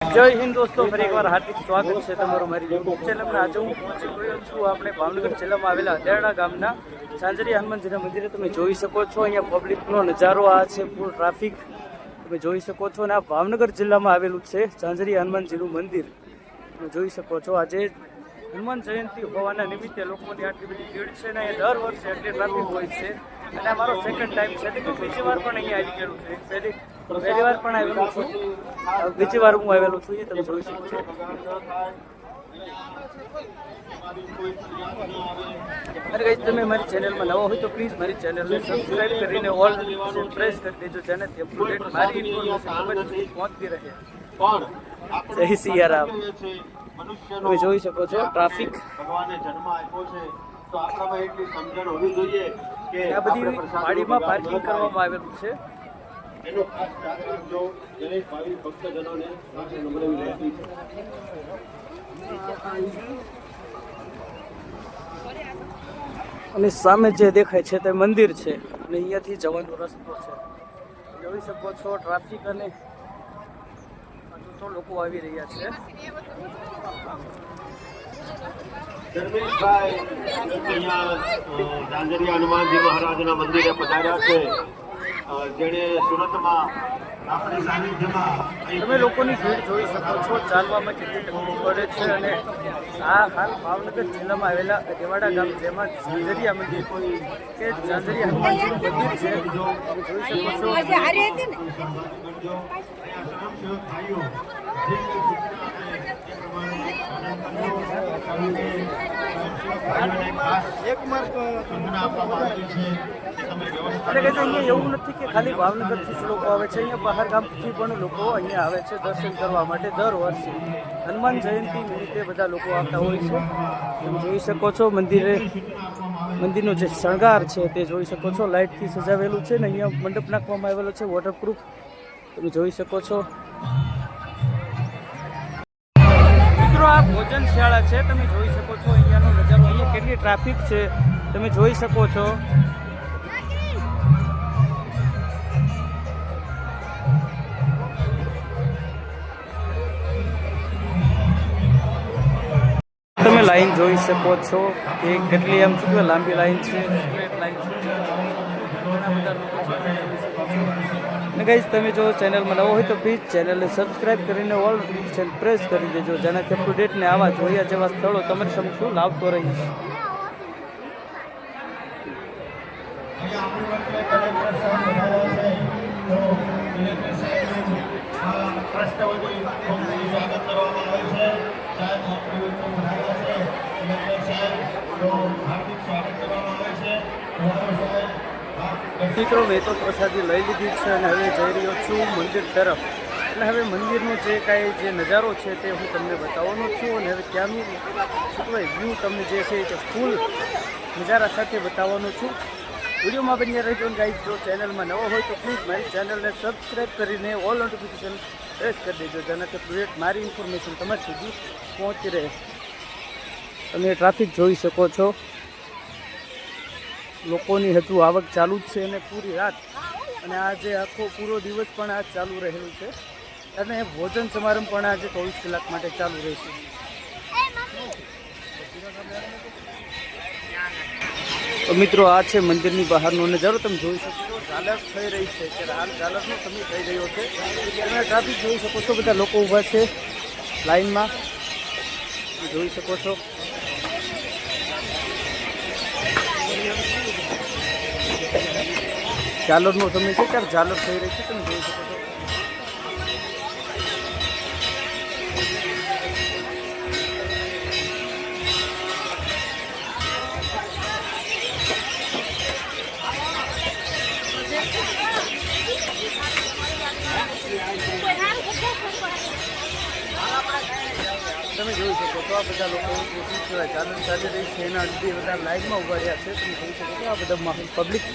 જય હિન્દ દોસ્તો, ફરી એકવાર હાર્દિક સ્વાગત છે તમારું મારી યુટ્યુબ ચેનલમાં। આજે હું પહોંચી ગયો છું આપણે ભાવનગર જિલ્લામાં આવેલા અદેરડા ગામના ઝાંઝરિયા હનુમાનજીના મંદિરે। તમે જોઈ શકો છો અહીંયા પબ્લિકનો નજારો આ છે, ફૂલ ટ્રાફિક તમે જોઈ શકો છો। અને આ ભાવનગર જિલ્લામાં આવેલું છે ઝાંઝરિયા હનુમાનજીનું મંદિર, તમે જોઈ શકો છો। આજે હનુમાન જયંતિ હોવાના નિમિત્તે લોકોની આટલી બધી ભીડ છે ને દર વર્ષે આટલી ટ્રાફિક હોય છે। અને આ મારો સેકન્ડ ટાઈમ છે, એટલે બીજી વાર પણ અહીંયા આવી ગયેલું છે। પહેલી વાર પણ આવેલું છું, બીજી વાર હું આવેલું છું, એ તમે જોઈ શકો છો। અરે ગાઈસ, તમે મારી ચેનલમાં નવા હોય તો પ્લીઝ મારી ચેનલને સબસ્ક્રાઇબ કરીને ઓલ પ્રેસ કરી દેજો, જેનાથી અપડેટ મારી ઇન્ફોર્મેશન તમારી સુધી પહોંચતી રહે। જય સિયારામ। તમે જોઈ શકો છો ટ્રાફિક, આ બધી ગાડીમાં પાર્કિંગ કરવામાં આવેલું છે। અને સામે જે દેખાય છે તે મંદિર છે, અને અહીંયાથી જવાનો રસ્તો છે, જોઈ શકો છો। ટ્રાફિક અને તો લોકો આવી રહ્યા છે। ઝાંઝરિયા હનુમાનજી મહારાજના મંદિરે પધાર્યા છે, જેણે સુરતમાં આપણી સાનિધ્યમાં તમે લોકોની ભીડ જોઈ શકો છો, ચાલવામાં કેટલી તકલીફ પડે છે। અને આ હાલ ભાવનગર જિલ્લામાં આવેલા અદેવાડા ગામ, જેમાં ઝાંઝરિયા મંદિર કે ઝાંઝરિયા હનુમાનજીનું મંદિર છે, તમે જોઈ શકો છો। એટલે કે અહીંયા એવું નથી કે ખાલી ભાવનગરથી જ લોકો આવે છે, અહીંયા બહાર ગામથી પણ લોકો અહીંયા આવે છે દર્શન કરવા માટે। દર વર્ષે હનુમાન જયંતિ નિમિત્તે બધા લોકો આવતા હોય છે, તમે જોઈ શકો છો। મંદિરનો જે શણગાર છે તે જોઈ શકો છો, લાઇટથી સજાવેલું છે ને અહીંયા મંડપ નાખવામાં આવેલો છે વોટરપ્રૂફ, તમે જોઈ શકો છો। મિત્રો, આ ભોજનશાળા છે, તમે જોઈ શકો છો અહીંયાનો નજારો। અહીંયા કેટલી ટ્રાફિક છે તમે જોઈ શકો છો। તમે લાઈન જોઈ શકો છો કે કેટલી એમ શું લાંબી લાઈન છે, સ્ટ્રેટ લાઈન છે, ઘણા બધા લોકો છે। અને ગાઈઝ, તમે જો ચેનલમાં નવો હોય તો પ્લીઝ ચેનલને સબસ્ક્રાઇબ કરીને ઓલ નોટિફિકેશન પ્રેસ કરી દેજો, જેનાથી અપડેટને આવા જોયા જેવા સ્થળો તમારી સમક્ષ લાવતો રહીશ। મિત્રો, મેં તો પ્રસાદી લઈ લીધી છે અને હવે જઈ રહ્યો છું મંદિર તરફ। અને હવે મંદિરનો જે કાંઈ જે નજારો છે તે હું તમને બતાવવાનો છું, અને હવે ત્યાંનું શું કહેવાય વ્યૂ તમને જે છે તે ફૂલ નજારા સાથે બતાવવાનો છું। વિડીયોમાં બન્યા રહેજો। ગાઈઝ, જો ચેનલમાં નવો હોય તો પ્લીઝ મારી ચેનલને સબસ્ક્રાઈબ કરીને ઓલ નોટિફિકેશન પ્રેસ કરી દેજો, જેનાથી અપડેટ મારી ઇન્ફોર્મેશન તમારી સુધી પહોંચી રહે। તમે ટ્રાફિક જોઈ શકો છો, લોકોની હજુ આવક ચાલુ જ છે અને પૂરી રાત અને આજે આખો પૂરો દિવસ પણ આ ચાલુ રહેલું છે, અને ભોજન સમારંભ પણ આજે 24 કલાક માટે ચાલુ રહેશે। તો મિત્રો, આ છે મંદિરની બહારનો નજારો, તમે જોઈ શકો છો। ઝાલર થઈ રહી છે, ત્યારે હાલ ઝાલરનો સમય થઈ રહ્યો છે, તમે ટ્રાફિક જોઈ શકો છો, બધા લોકો ઊભા છે લાઈનમાં, જોઈ શકો છો। ઝાલરનો સમય છે, ત્યારે ઝાલર થઈ રહી છે, તમે જોઈ શકો છો। તમે જોઈ શકો છો આ બધા લોકો શું કહેવાય ઝાલર ચાલી રહી છે, એના લીધે બધા લાઈનમાં ઉભા રહ્યા છે, તમે જોઈ શકો છો। આ બધા પબ્લિક